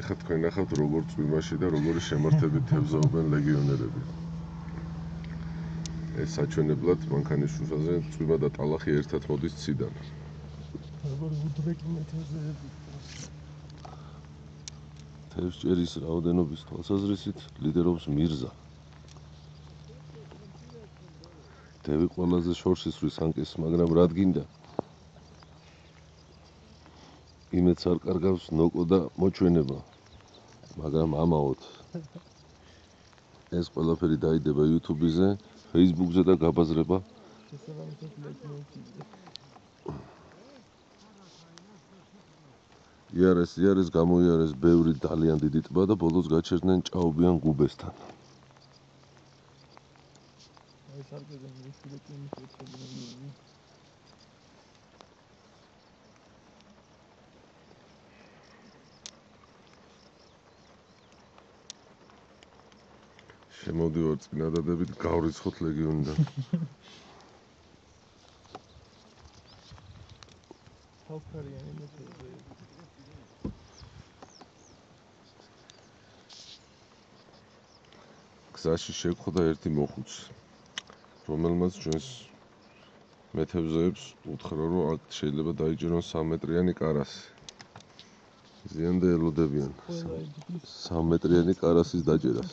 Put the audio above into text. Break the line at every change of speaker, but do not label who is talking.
ეხლა თქვენ ნახავთ როგორ წვიმაში და როგორი შემართებით თევზაობენ ლეგიონერები. ეს საჩვენებლად მანქანიშვილზე წვიმა და ტალახი ერთად მოდის ციდან.
როგორი უდრეკინე თევზები.
თევზჭერის რაოდენობის თვალსაზრისით ლიდერობს მირზა. დევი ყველაზე შორს ისვრის ანკის, მაგრამ რად გინდა? იმედს არ კარგავს ნოკო და მოჩვენება, მაგრამ ამაოდ. ეს ყველაფერი დაიდება YouTube-ზე, Facebook-ზე და გაბაზრება
შესაბამისად ლეგიონში.
იარეს გამოიარეს ბევრი ძალიან დიდი ტბა და ბოლოს გაჩერდნენ ჭაობიან გუბესთან.
აი სარკეზე მიშულეკინის ეცებრები.
შემოვდივარ წინადადებით გავრიცხოთ ლეგიონიდან.
თავქარიანი მეთევზეები.
გზაში შეგხვდა ერთი მოხუცი, რომელმაც ჩვენს მეთევზეებს უთხრა, რომ აქ შეიძლება დაიჭირონ 3 მეტრიანი კარასი. ზიანდა ელოდებიან 3 მეტრიანი კარასის დაჭერას.